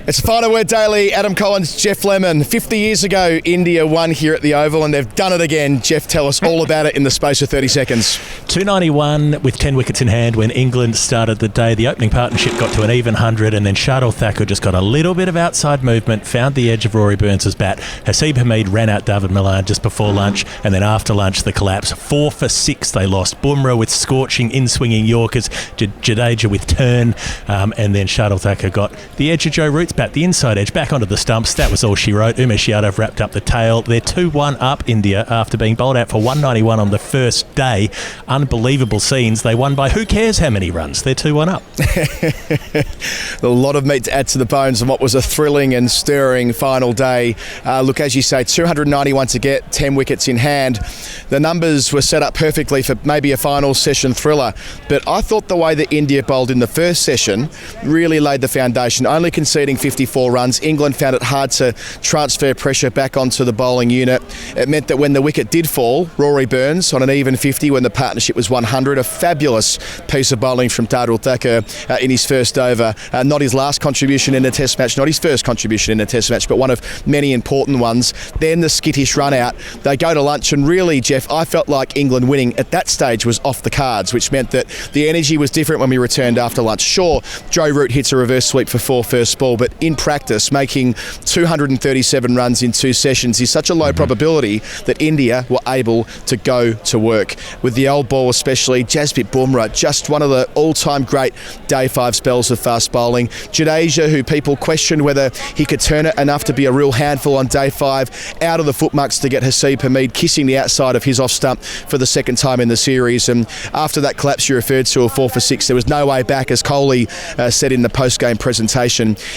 It's a Final Word Daily. Adam Collins, Geoff Lemon. 50 years ago, India won here at the Oval, and they've done it again. Geoff, tell us all about it in the space of 30 seconds. 291 with 10 wickets in hand when England started the day. The opening partnership got to an even 100, and then Shardul Thakur just got a little bit of outside movement, found the edge of Rory Burns' bat. Haseeb Hameed ran out David Malan just before lunch, and then after lunch, the collapse. 4 for 6 they lost. Bumrah with scorching, in-swinging Yorkers. Jadeja with turn, and then Shardul Thakur got the edge of Joe Root's bat, the inside edge, back onto the stumps. That was all she wrote. Umesh Yadav wrapped up the tail. They're 2-1 up, India, after being bowled out for 191 on the first day. Unbelievable scenes. They won by who cares how many runs. They're 2-1 up. A lot of meat to add to the bones on what was a thrilling and stirring final day. Look, as you say, 291 to get, 10 wickets in hand. The numbers were set up perfectly for maybe a final session thriller, but I thought the way that India bowled in the first session really laid the foundation, only conceding 54 runs. England found it hard to transfer pressure back onto the bowling unit. It meant that when the wicket did fall, Rory Burns on an even 50 when the partnership was 100, a fabulous piece of bowling from Shardul Thakur in his first over. Not his last contribution in a test match, not his first contribution in a test match, but one of many important ones. Then the skittish run out. They go to lunch, and really, Geoff, I felt like England winning at that stage was off the cards, which meant that the energy was different when we returned after lunch. Sure, Joe Root hits a reverse sweep for 4 first ball, but in practice, making 237 runs in 2 sessions is such a low probability that India were able to go to work. With the old ball especially, Jasprit Bumrah, just one of the all-time great day 5 spells of fast bowling. Jadeja, who people questioned whether he could turn it enough to be a real handful on day 5, out of the footmarks to get Haseeb Hameed kissing the outside of his off stump for the second time in the series. And after that collapse you referred to, a 4 for 6, there was no way back, as Kohli said in the post-game presentation.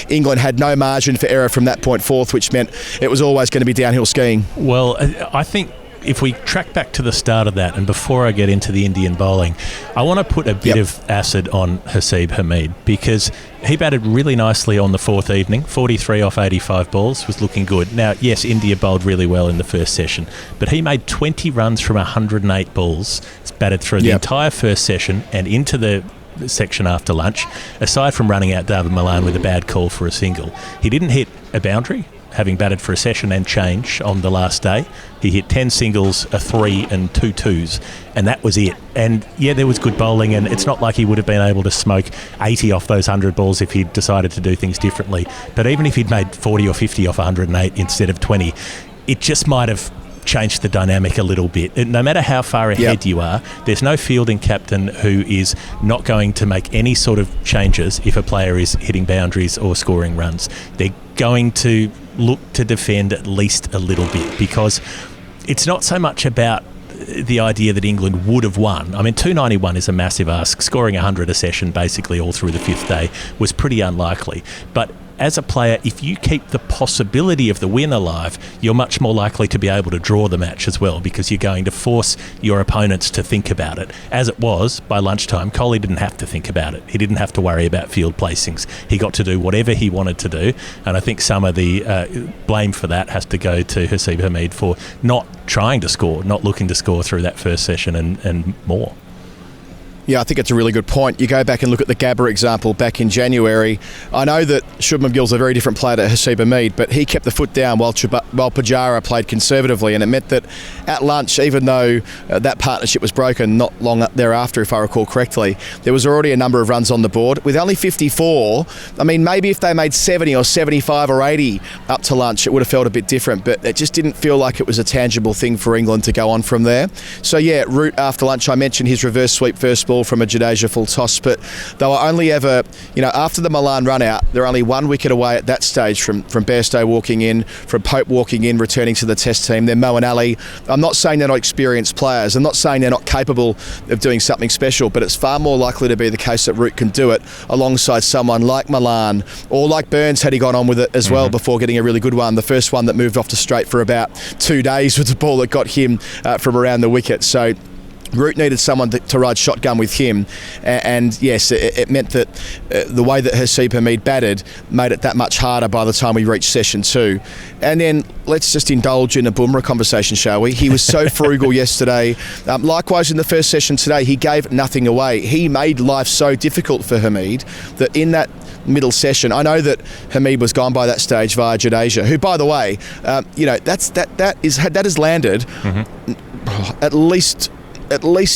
England had no margin for error from that point forth, which meant it was always going to be downhill skiing. Well, I think if we track back to the start of that, and before I get into the Indian bowling, I want to put a bit of acid on Haseeb Hameed, because he batted really nicely on the fourth evening, 43 off 85 balls, was looking good. Now, yes, India bowled really well in the first session, but he made 20 runs from 108 balls. It's batted through the entire first session and into the section after lunch, aside from running out David Malan with a bad call for a single. He didn't hit a boundary, having batted for a session and change on the last day. He hit 10 singles, a 3 and 2 twos, and that was it. And yeah, there was good bowling, and it's not like he would have been able to smoke 80 off those 100 balls if he'd decided to do things differently. But even if he'd made 40 or 50 off 108 instead of 20, it just might have changed the dynamic a little bit. No matter how far ahead you are, there's no fielding captain who is not going to make any sort of changes if a player is hitting boundaries or scoring runs. They're going to look to defend at least a little bit, because it's not so much about the idea that England would have won. I mean, 291 is a massive ask. Scoring 100 a session basically all through the 5th day was pretty unlikely. But as a player, if you keep the possibility of the win alive, you're much more likely to be able to draw the match as well, because you're going to force your opponents to think about it. As it was, by lunchtime, Kohli didn't have to think about it. He didn't have to worry about field placings. He got to do whatever he wanted to do, and I think some of the blame for that has to go to Haseeb Hameed for not trying to score, not looking to score through that first session and more. Yeah, I think it's a really good point. You go back and look at the Gabba example back in January. I know that Shubman Gill's a very different player to Haseeb Hameed, but he kept the foot down while Pujara played conservatively, and it meant that at lunch, even though that partnership was broken not long thereafter, if I recall correctly, there was already a number of runs on the board. With only 54, I mean, maybe if they made 70 or 75 or 80 up to lunch, it would have felt a bit different, but it just didn't feel like it was a tangible thing for England to go on from there. So yeah, Root after lunch, I mentioned his reverse sweep first ball from a Jadeja full toss, but they were only ever, after the Malan run out, they're only 1 wicket away at that stage from Bairstow walking in, from Pope walking in, returning to the test team. Then Mo and Ali. I'm not saying they're not experienced players. I'm not saying they're not capable of doing something special, but it's far more likely to be the case that Root can do it alongside someone like Malan or like Burns had he gone on with it as well before getting a really good one. The first one that moved off to straight for about 2 days was the ball that got him from around the wicket. So Root needed someone to ride shotgun with him, and yes, it meant that the way that Haseeb Hameed batted made it that much harder by the time we reached session 2. And then let's just indulge in a Bumrah conversation, shall we? He was so frugal yesterday. Likewise in the first session today, he gave nothing away. He made life so difficult for Hameed that in that middle session. I know that Hameed was gone by that stage via Jadeja, who, by the way, that has landed at least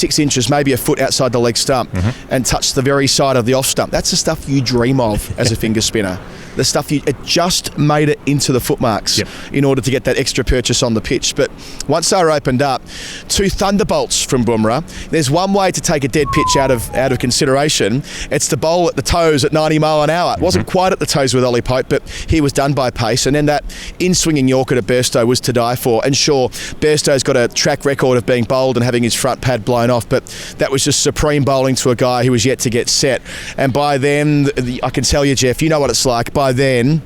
6 inches, maybe a foot outside the leg stump, and touched the very side of the off stump. That's the stuff you dream of as a finger spinner. The stuff it just made it into the footmarks in order to get that extra purchase on the pitch. But once they were opened up, 2 thunderbolts from Bumrah. There's one way to take a dead pitch out of consideration. It's to bowl at the toes at 90 mile an hour. It wasn't quite at the toes with Ollie Pope, but he was done by pace. And then that in-swinging Yorker to Bairstow was to die for. And sure, Bairstow's got a track record of being bowled and having his front pad blown off, but that was just supreme bowling to a guy who was yet to get set. And by then, I can tell you, Geoff, you know what it's like. By then,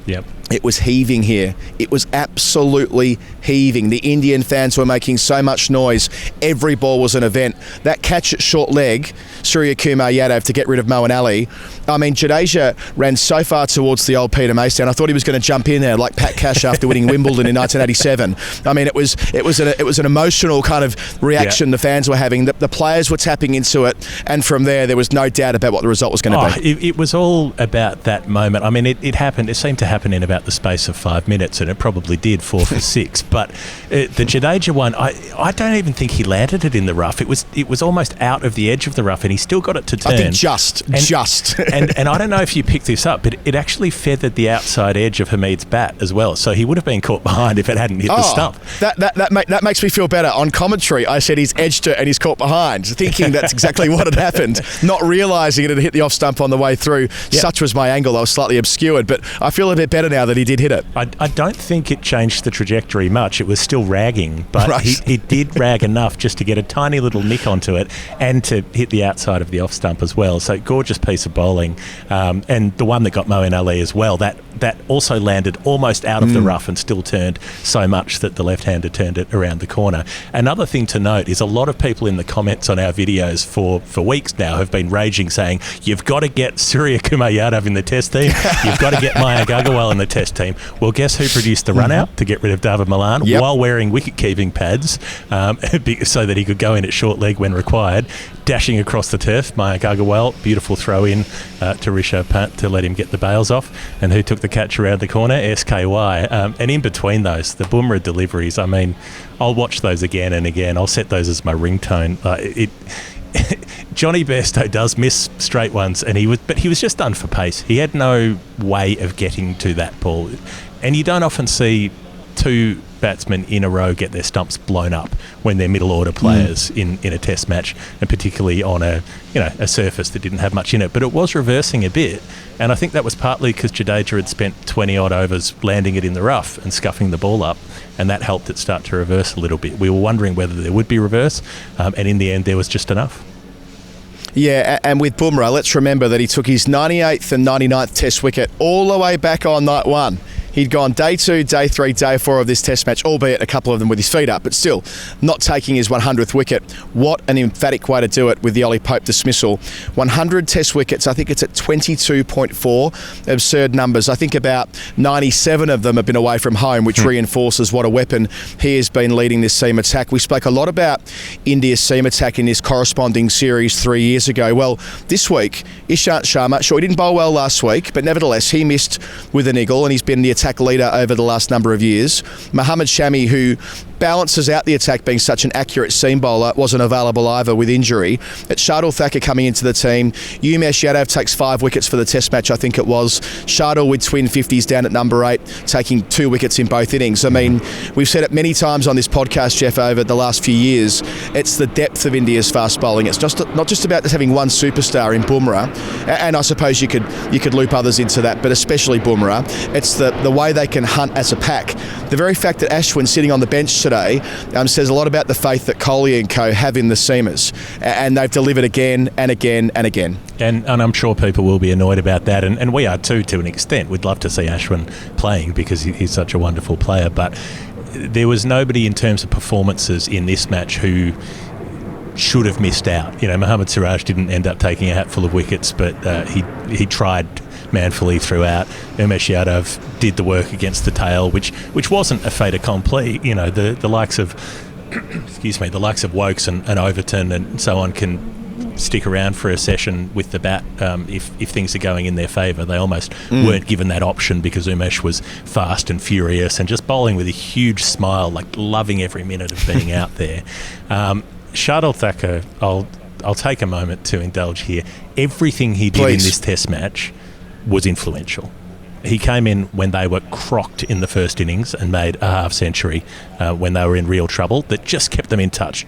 it was heaving here. It was absolutely heaving. The Indian fans were making so much noise. Every ball was an event. That catch at short leg, Umesh Yadav to get rid of Moeen Ali. I mean, Jadeja ran so far towards the old Peter Maystown. I thought he was going to jump in there like Pat Cash after winning Wimbledon in 1987. I mean, it was an emotional kind of reaction the fans were having. The players were tapping into it, and from there was no doubt about what the result was going to be. It was all about that moment. I mean, it happened. It seemed to happen in about the space of 5 minutes, and it probably did 4 for 6. But the Jadeja one, I don't even think he landed it in the rough. It was almost out of the edge of the rough, and he still got it to turn. I think just. And I don't know if you picked this up, but it actually feathered the outside edge of Hameed's bat as well. So he would have been caught behind if it hadn't hit the stump. That makes me feel better. On commentary, I said he's edged it and he's caught behind, thinking that's exactly what had happened, not realising it had hit the off stump on the way through. Such was my angle. I was slightly obscured, but I feel a bit better now that he did hit it. I don't think it changed the trajectory much. It was still ragging, but he did rag enough just to get a tiny little nick onto it and to hit the outside of the off stump as well. So gorgeous piece of bowling. And the one that got Moeen Ali as well, that also landed almost out of the rough and still turned so much that the left-hander turned it around the corner. Another thing to note is a lot of people in the comments on our videos for weeks now have been raging, saying, you've got to get Umesh Yadav in the test team, you've got to get Mayank Agarwal in the test team. Well, guess who produced the run-out to get rid of David Malan while wearing wicket-keeping pads so that he could go in at short leg when required, dashing across the turf. Mayank Agarwal, beautiful throw-in to Rishabh Pant to let him get the bails off. And who took the catch around the corner? SKY. And in between those, the Bumrah deliveries, I mean, I'll watch those again and again. I'll set those as my ringtone. Johnny Bairstow does miss straight ones, but he was just done for pace. He had no way of getting to that ball. And you don't often see 2 batsmen in a row get their stumps blown up when they're middle order players in a test match, and particularly on a surface that didn't have much in it. But it was reversing a bit, and I think that was partly because Jadeja had spent 20 odd overs landing it in the rough and scuffing the ball up, and that helped it start to reverse a little bit. We were wondering whether there would be reverse, and in the end there was just enough. Yeah, and with Bumrah, let's remember that he took his 98th and 99th test wicket all the way back on night 1. He'd gone day 2, day 3, day 4 of this test match, albeit a couple of them with his feet up, but still not taking his 100th wicket. What an emphatic way to do it with the Ollie Pope dismissal. 100 test wickets, I think it's at 22.4. Absurd numbers. I think about 97 of them have been away from home, which reinforces what a weapon he has been leading this seam attack. We spoke a lot about India's seam attack in this corresponding series 3 years ago. Well, this week, Ishant Sharma, sure, he didn't bowl well last week, but nevertheless, he missed with an eagle, and he's been the attack leader over the last number of years. Mohammad Shami, who balances out the attack being such an accurate seam bowler, wasn't available either with injury. It's Shardul Thakur coming into the team. Umesh Yadav takes 5 wickets for the test match, I think it was. Shardul with twin 50s down at number 8, taking 2 wickets in both innings. I mean, we've said it many times on this podcast, Geoff, over the last few years. It's the depth of India's fast bowling. It's just not just about just having one superstar in Bumrah, and I suppose you could loop others into that, but especially Bumrah. It's the way they can hunt as a pack. The very fact that Ashwin sitting on the bench today says a lot about the faith that Kohli and co have in the seamers, and they've delivered again and again and again. And I'm sure people will be annoyed about that, and we are too, to an extent. We'd love to see Ashwin playing because he's such a wonderful player, but there was nobody in terms of performances in this match who should have missed out. Mohammad Siraj didn't end up taking a hatful of wickets, but he tried manfully throughout. Umesh Yadav did the work against the tail, which wasn't a fait accompli. The likes of the likes of Wokes and Overton and so on can stick around for a session with the bat if things are going in their favour. They almost weren't given that option because Umesh was fast and furious and just bowling with a huge smile, like loving every minute of being out there. Shardul Thakur, I'll take a moment to indulge here. Everything he did in this test match was influential. He came in when they were crocked in the first innings and made a half century when they were in real trouble. That just kept them in touch.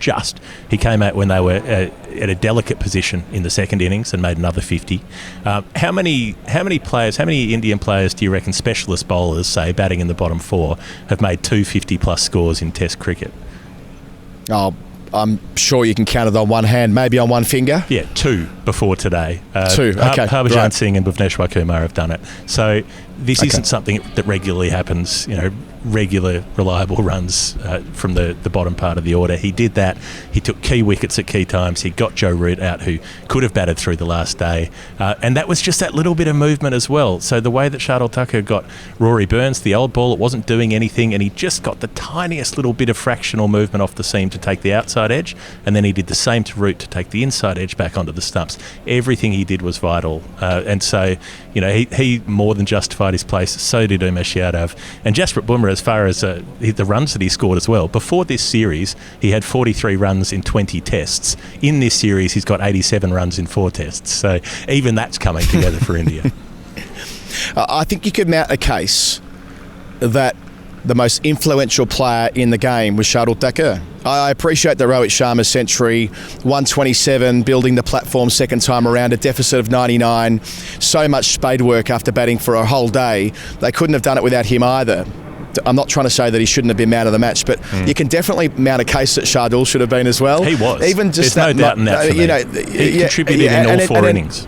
He came out when they were at a delicate position in the second innings and made another 50. How many Indian players do you reckon, specialist bowlers, say batting in the bottom four, have made 250 plus scores in Test cricket? Oh, I'm sure you can count it on one hand, maybe on one finger. Yeah, 2 before today. 2, okay. Harbhajan Singh and Bhuvneshwar Kumar have done it. So this isn't something that regularly happens, regular, reliable runs from the bottom part of the order. He did that. He took key wickets at key times. He got Joe Root out, who could have batted through the last day. And that was just that little bit of movement as well. So the way that Shardul Thakur got Rory Burns, the old ball, it wasn't doing anything, and he just got the tiniest little bit of fractional movement off the seam to take the outside edge, and then he did the same to Root to take the inside edge back onto the stumps. Everything he did was vital. And so, he more than justified his place. So did Umesh Yadav. And Jasprit Bumrah, as far as the runs that he scored as well. Before this series, he had 43 runs in 20 tests. In this series, he's got 87 runs in 4 tests. So even that's coming together for India. I think you could mount a case that the most influential player in the game was Shardul Thakur. I appreciate the Rohit Sharma century, 127, building the platform second time around, a deficit of 99, so much spade work after batting for a whole day. They couldn't have done it without him either. I'm not trying to say that he shouldn't have been man of the match, but you can definitely mount a case that Shardul should have been as well. He was. Even just There's no doubt in that for me. He contributed in all 4 innings.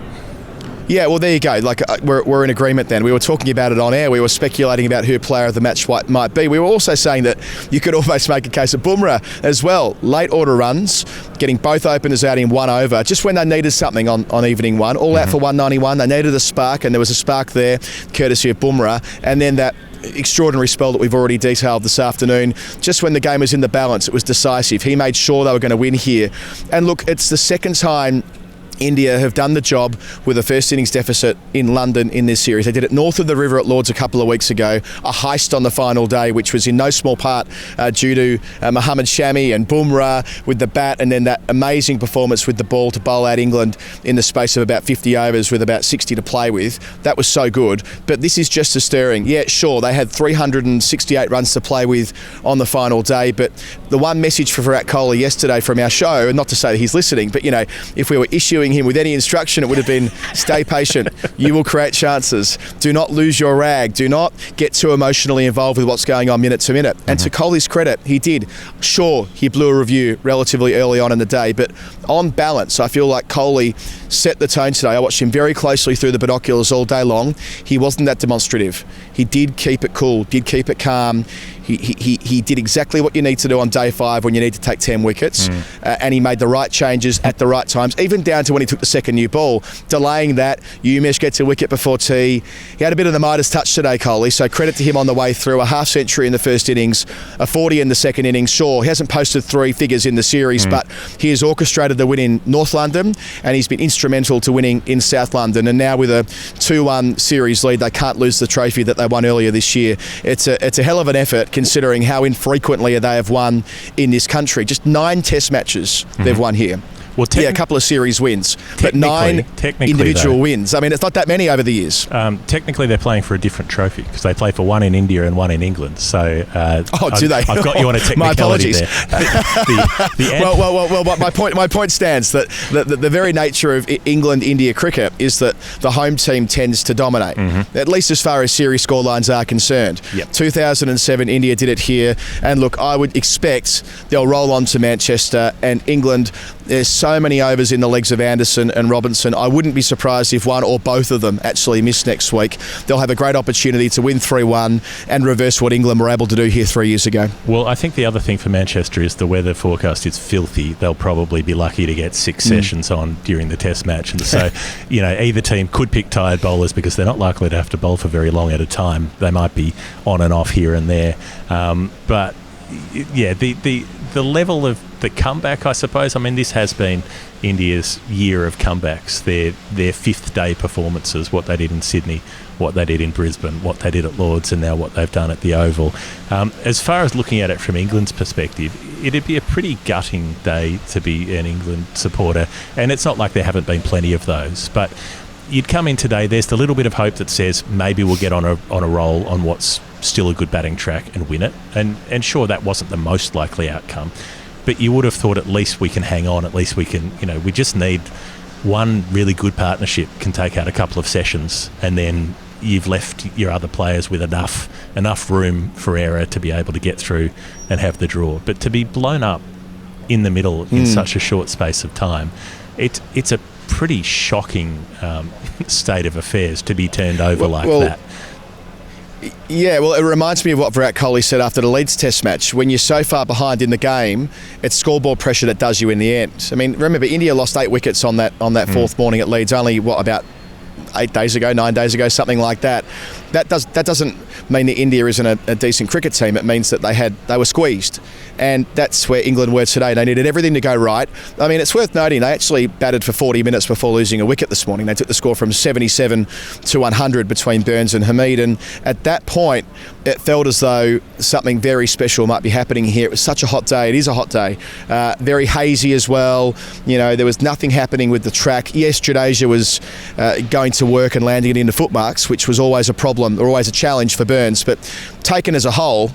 Yeah, well, there you go. Like we're in agreement then. We were talking about it on air. We were speculating about who player of the match might be. We were also saying that you could almost make a case of Bumrah as well. Late order runs, getting both openers out in 1 over, just when they needed something on evening 1. All out for 191. They needed a spark, and there was a spark there, courtesy of Bumrah. And then that extraordinary spell that we've already detailed this afternoon, just when the game was in the balance, it was decisive. He made sure they were going to win here. And look, it's the second time India have done the job with a first innings deficit in London in this series. They did it north of the river at Lords a couple of weeks ago, a heist on the final day, which was in no small part due to Mohammad Shami and Bumrah with the bat, and then that amazing performance with the ball to bowl out England in the space of about 50 overs with about 60 to play with. That was so good. But this is just as stirring. Yeah, sure, they had 368 runs to play with on the final day, but the one message for Virat Kohli yesterday from our show, and not to say that he's listening, but if we were issuing him with any instruction, it would have been stay patient. You will create chances. Do not lose your rag. Do not get too emotionally involved with what's going on minute to minute. And to Kohli's credit, he did. Sure, he blew a review relatively early on in the day, but on balance, I feel like Kohli set the tone today. I watched him very closely through the binoculars all day long. He wasn't that demonstrative. He did keep it cool, did keep it calm. He did exactly what you need to do on day 5 when you need to take 10 wickets, and he made the right changes at the right times, even down to when he took the second new ball, delaying that. Umesh gets a wicket before tea. He had a bit of the Midas touch today, Kohli, so credit to him on the way through. A half century in the first innings, a 40 in the second innings. Sure, he hasn't posted 3 figures in the series, but he has orchestrated the win in North London, and he's been instrumental to winning in South London. And now with a 2-1 series lead, they can't lose the trophy that they won earlier this year. It's a hell of an effort, considering how infrequently they have won in this country. Just 9 test matches they've won here. Well, a couple of series wins, but 9 individual wins. I mean, it's not that many over the years. Technically, they're playing for a different trophy because they play for one in India and one in England. So, do they? I've got you on a technicality. My apologies. There. Well, my point stands that the very nature of England-India cricket is that the home team tends to dominate, at least as far as series scorelines are concerned. 2007, India did it here, and look, I would expect they'll roll on to Manchester, and England. There's so many overs in the legs of Anderson and Robinson. I wouldn't be surprised if one or both of them actually miss next week. They'll have a great opportunity to win 3-1 and reverse what England were able to do here 3 years ago. Well, I think the other thing for Manchester is the weather forecast is filthy. They'll probably be lucky to get 6 sessions on during the test match. And so, either team could pick tired bowlers because they're not likely to have to bowl for very long at a time. They might be on and off here and there. But, yeah, the level of the comeback, I suppose. I mean, this has been India's year of comebacks. Their fifth day performances, what they did in Sydney, what they did in Brisbane, what they did at Lord's, and now what they've done at the Oval. As far as looking at it from England's perspective, it'd be a pretty gutting day to be an England supporter, and it's not like there haven't been plenty of those, but you'd come in today, there's the little bit of hope that says maybe we'll get on a roll on what's still a good batting track and win it, and sure, that wasn't the most likely outcome, but you would have thought at least we can hang on, at least we can, we just need one really good partnership can take out a couple of sessions, and then you've left your other players with enough room for error to be able to get through and have the draw. But to be blown up in the middle in such a short space of time, it's a pretty shocking state of affairs to be turned over that. Yeah, well, it reminds me of what Virat Kohli said after the Leeds Test match. When you're so far behind in the game, it's scoreboard pressure that does you in the end. I mean, remember, India lost 8 wickets on that fourth morning at Leeds, only, about 9 days ago, something like that. That doesn't mean that India isn't a decent cricket team. It means that they were squeezed. And that's where England were today. They needed everything to go right. I mean, it's worth noting they actually batted for 40 minutes before losing a wicket this morning. They took the score from 77 to 100 between Burns and Hameed. And at that point, it felt as though something very special might be happening here. It was such a hot day. It is a hot day. Very hazy as well. There was nothing happening with the track. Yes, Jadeja was going to work and landing it into footmarks, which was always a problem or always a challenge for Burns. But taken as a whole,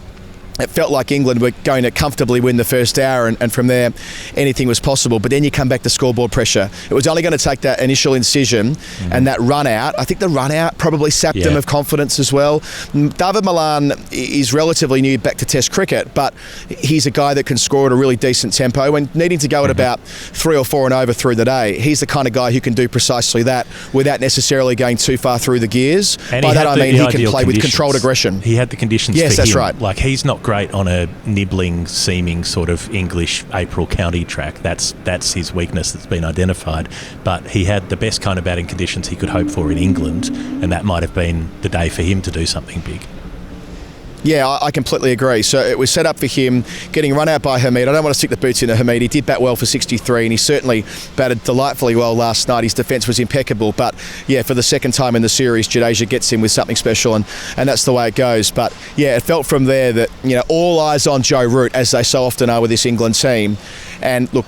it felt like England were going to comfortably win the first hour, and from there anything was possible. But then you come back to scoreboard pressure. It was only going to take that initial incision and that run out. I think the run out probably sapped them of confidence as well. David Malan is relatively new back to Test cricket, but he's a guy that can score at a really decent tempo, and needing to go at about 3 or 4 and over through the day. He's the kind of guy who can do precisely that without necessarily going too far through the gears. And by that I mean he can play with controlled aggression. He had the conditions for him. Yes, that's right. Like, he's not great on a nibbling, seeming sort of English April County track. That's his weakness that's been identified. But he had the best kind of batting conditions he could hope for in England, and that might have been the day for him to do something big. Yeah, I completely agree. So it was set up for him, getting run out by Hameed. I don't want to stick the boots into Hameed. He did bat well for 63, and he certainly batted delightfully well last night. His defence was impeccable. But, yeah, for the second time in the series, Jadeja gets him with something special, and that's the way it goes. But, yeah, it felt from there that, all eyes on Joe Root, as they so often are with this England team. And, look,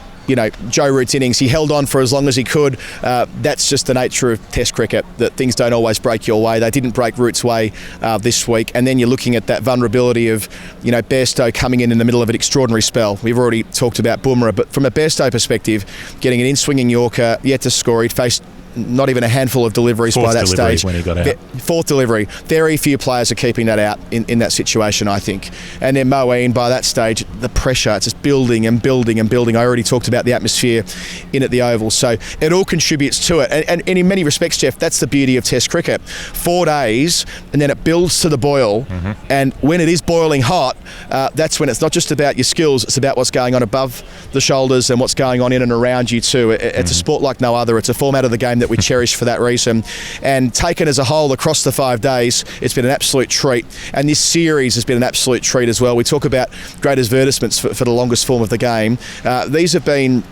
Joe Root's innings, he held on for as long as he could. That's just the nature of Test cricket, that things don't always break your way. They didn't break Root's way this week. And then you're looking at that vulnerability of, Bairstow coming in the middle of an extraordinary spell. We've already talked about Bumrah, but from a Bairstow perspective, getting an in-swinging Yorker, yet to score, he'd faced not even a handful of deliveries by that stage. When he got out. Fourth delivery. Very few players are keeping that out in that situation, I think. And then Moeen, by that stage, the pressure, it's just building and building and building. I already talked about the atmosphere in at the Oval. So it all contributes to it. And in many respects, Geoff, that's the beauty of Test cricket. 4 days, and then it builds to the boil. And when it is boiling hot, that's when it's not just about your skills, it's about what's going on above the shoulders and what's going on in and around you too. It's a sport like no other. It's a format of the game that we cherish for that reason. And taken as a whole across the 5 days, it's been an absolute treat. And this series has been an absolute treat as well. We talk about great advertisements for the longest form of the game. These have been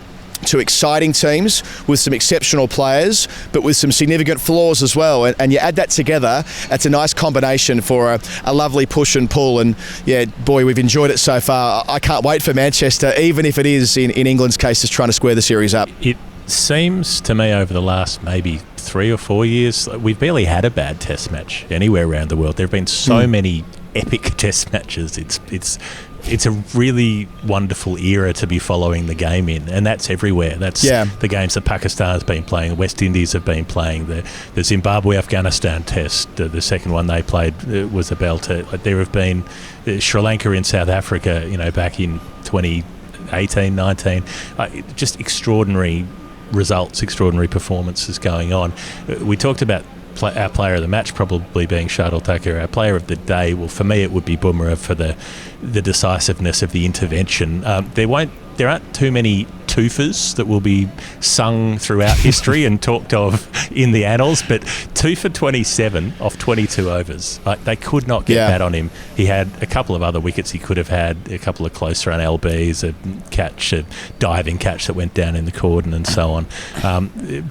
2 exciting teams with some exceptional players, but with some significant flaws as well. And you add that together, it's a nice combination for a lovely push and pull. And yeah, boy, we've enjoyed it so far. I can't wait for Manchester, even if it is, in England's case, just trying to square the series up. It seems to me over the last maybe 3 or 4 years, we've barely had a bad Test match anywhere around the world. There have been so many epic Test matches. It's a really wonderful era to be following the game in, and that's everywhere. That's the games that Pakistan has been playing, the West Indies have been playing, the Zimbabwe-Afghanistan Test, the second one they played was a belter. There have been Sri Lanka in South Africa, back in 2018, 19. Just extraordinary results, extraordinary performances going on. We talked about our player of the match probably being Shardul Thakur. Our player of the day, well, for me it would be Bumrah for the decisiveness of the intervention. There there aren't too many twofers that will be sung throughout history and talked of in the annals, but 2 for 27 off 22 overs. Like, they could not get that on him. He had a couple of other wickets he could have had, a couple of close run LBs, a diving catch that went down in the cordon and so on.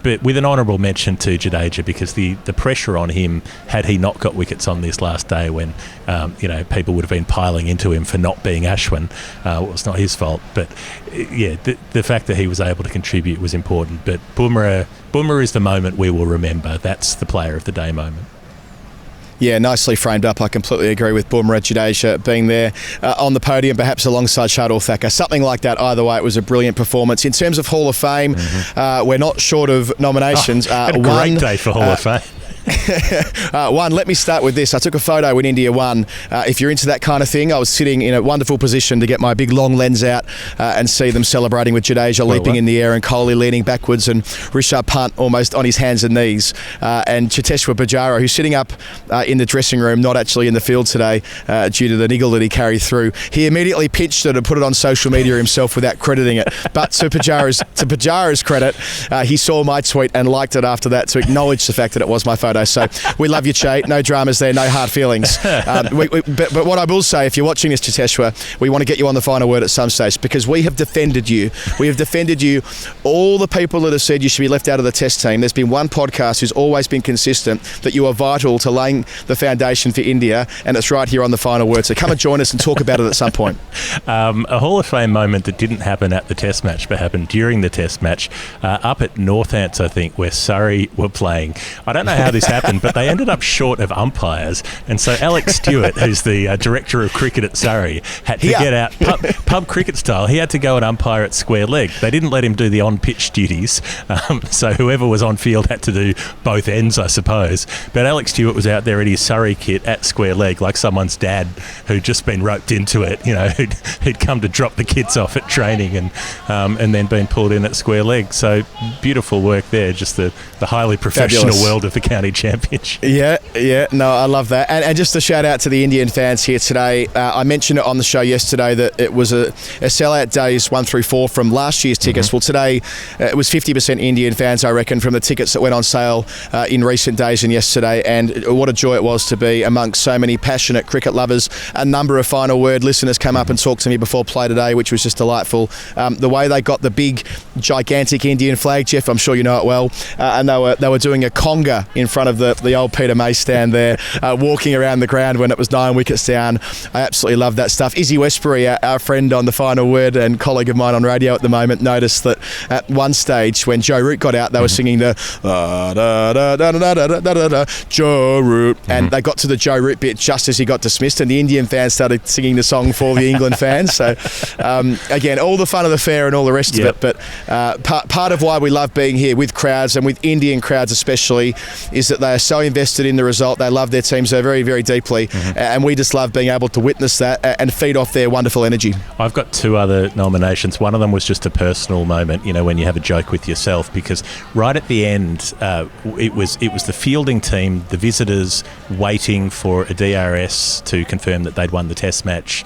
But with an honourable mention to Jadeja, because the pressure on him, had he not got wickets on this last day when people would have been piling into him for not being Ashwin, it's not his fault. But the fact that he was able to contribute was important. But Bumrah is the moment we will remember. That's the player of the day moment. Yeah, nicely framed up. I completely agree with Bumrah. Jadeja being there on the podium, perhaps alongside Shardul Thakur. Something like that. Either way, it was a brilliant performance. In terms of Hall of Fame, we're not short of nominations. Had a great day for Hall of Fame. Let me start with this. I took a photo when India won. If you're into that kind of thing, I was sitting in a wonderful position to get my big long lens out and see them celebrating with Jadeja leaping in the air and Kohli leaning backwards and Rishabh Pant almost on his hands and knees. And Cheteshwar Pujara, who's sitting up in the dressing room, not actually in the field today due to the niggle that he carried through. He immediately pitched it and put it on social media himself without crediting it. But to Pujara's credit, he saw my tweet and liked it after that to acknowledge the fact that it was my photo. So we love you, Che. No dramas there, no hard feelings. But what I will say, if you're watching this, Cheteshwar, we want to get you on the final word at some stage, because we have defended you. We have defended you. All the people that have said you should be left out of the Test team, there's been one podcast who's always been consistent that you are vital to laying the foundation for India, and it's right here on the final word. So come and join us and talk about it at some point. A Hall of Fame moment that didn't happen at the Test match, but happened during the Test match, up at Northants, I think, where Surrey were playing. I don't know how this happened, but they ended up short of umpires, and so Alex Stewart, who's the director of cricket at Surrey, had to get out pub cricket style. He had to go and umpire at square leg. They didn't let him do the on-pitch duties, so whoever was on field had to do both ends, I suppose. But Alex Stewart was out there in his Surrey kit at square leg, like someone's dad who'd just been roped into it, who'd come to drop the kids off at training and then been pulled in at square leg. So beautiful work there, just the highly professional Fabulous. World of the county championship. Yeah, no, I love that. And just a shout out to the Indian fans here today. I mentioned it on the show yesterday that it was a sellout days 1 through 4 from last year's tickets. Well, today it was 50% Indian fans, I reckon, from the tickets that went on sale in recent days and yesterday. And what a joy it was to be amongst so many passionate cricket lovers. A number of final word listeners came up and talked to me before play today, which was just delightful. The way they got the big, gigantic Indian flag, Jeff, I'm sure you know it well, and they were doing a conga in front of the old Peter May stand there, walking around the ground when it was 9 wickets down. I absolutely love that stuff. Izzy Westbury, our friend on the final word and colleague of mine on radio at the moment, noticed that at one stage when Joe Root got out, they were singing the Joe Root, and they got to the Joe Root bit just as he got dismissed, and the Indian fans started singing the song for the England fans. So again, all the fun of the fair and all the rest of it, but part of why we love being here with crowds, and with Indian crowds especially, is that they are so invested in the result. They love their team so very, very deeply, and we just love being able to witness that and feed off their wonderful energy. I've got 2 other nominations. One of them was just a personal moment, when you have a joke with yourself, because right at the end, it was the fielding team, the visitors, waiting for a DRS to confirm that they'd won the Test match,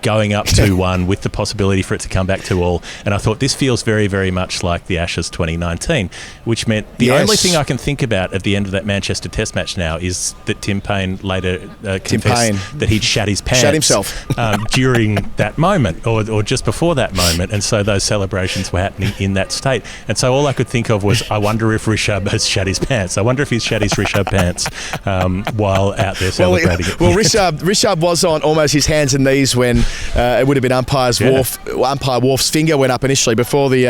going up 2-1 with the possibility for it to come back 2-all. And I thought, this feels very, very much like the Ashes 2019, which meant the only thing I can think about at the end of that Manchester Test match now is that Tim Payne later confessed that he'd shat his pants. Shat himself. During that moment or just before that moment, and so those celebrations were happening in that state. And so all I could think of was, I wonder if Rishabh has shat his pants. I wonder if he's shat his Rishabh pants while out there celebrating it. Well, Rishabh was on almost his hands and knees when it would have been umpire Worf's finger went up initially before the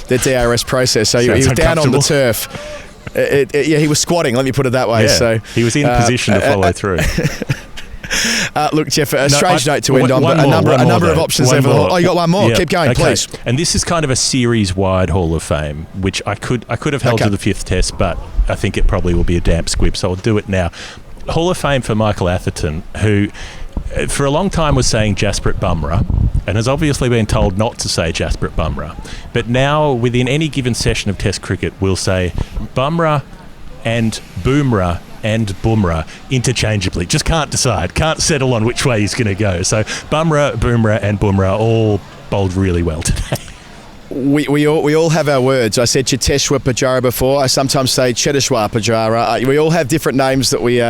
DRS process. So he was down on the turf. He was squatting, let me put it that way. Yeah, so he was in position to follow through. Look, Jeff, a strange note to end on, but a number of options there for the Hall. Oh, you got one more? Keep going, please. And this is kind of a series-wide Hall of Fame, which I could have held to the 5th Test, but I think it probably will be a damp squib, so I'll do it now. Hall of Fame for Michael Atherton, who for a long time was saying Jasprit Bumrah, and has obviously been told not to say Jasprit Bumrah. But now, within any given session of Test cricket, we'll say Bumrah and Bumrah and Bumrah interchangeably. Just can't decide, can't settle on which way he's going to go. So Bumrah, and Bumrah all bowled really well today. We all have our words. I said Chiteshwa Pujara before. I sometimes say Cheteshwa Pujara. We all have different names that we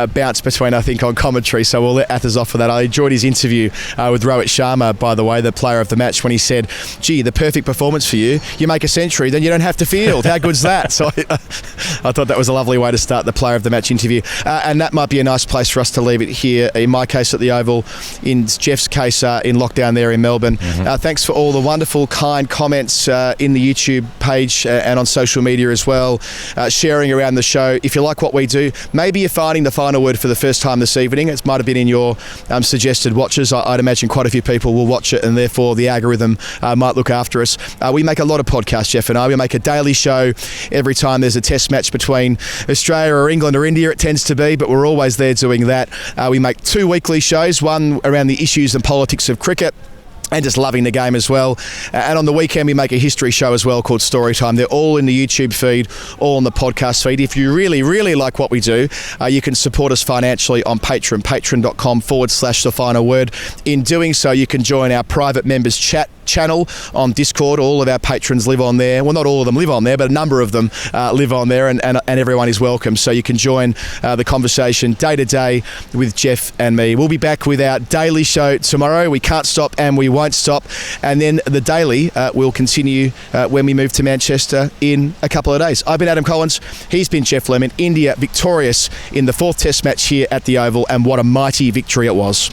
bounce between, I think, on commentary, so we'll let Athers off for that. I enjoyed his interview with Rohit Sharma, by the way, the player of the match, when he said, gee, the perfect performance for you. You make a century, then you don't have to field. How good's that? So I thought that was a lovely way to start the player of the match interview. And that might be a nice place for us to leave it here. In my case at the Oval, in Geoff's case in lockdown there in Melbourne. Thanks for all the wonderful, kind comments in the YouTube page and on social media as well, sharing around the show. If you like what we do, maybe you're finding the final word for the first time this evening. It might have been in your suggested watches. I'd imagine quite a few people will watch it, and therefore the algorithm might look after us. We make a lot of podcasts, Geoff and I. We make a daily show every time there's a test match between Australia or England or India, it tends to be, but we're always there doing that. We make 2 weekly shows, one around the issues and politics of cricket, and just loving the game as well. And on the weekend, we make a history show as well called Storytime. They're all in the YouTube feed, all on the podcast feed. If you really, really like what we do, you can support us financially on Patreon, patreon.com/The Final Word. In doing so, you can join our private members chat channel on Discord. All of our patrons live on there. Well, not all of them live on there, but a number of them live on there, and everyone is welcome. So you can join the conversation day to day with Geoff and me. We'll be back with our daily show tomorrow. We can't stop and we won't stop. And then the daily will continue when we move to Manchester in a couple of days. I've been Adam Collins. He's been Geoff Lemon. India victorious in the 4th Test match here at the Oval, and what a mighty victory it was.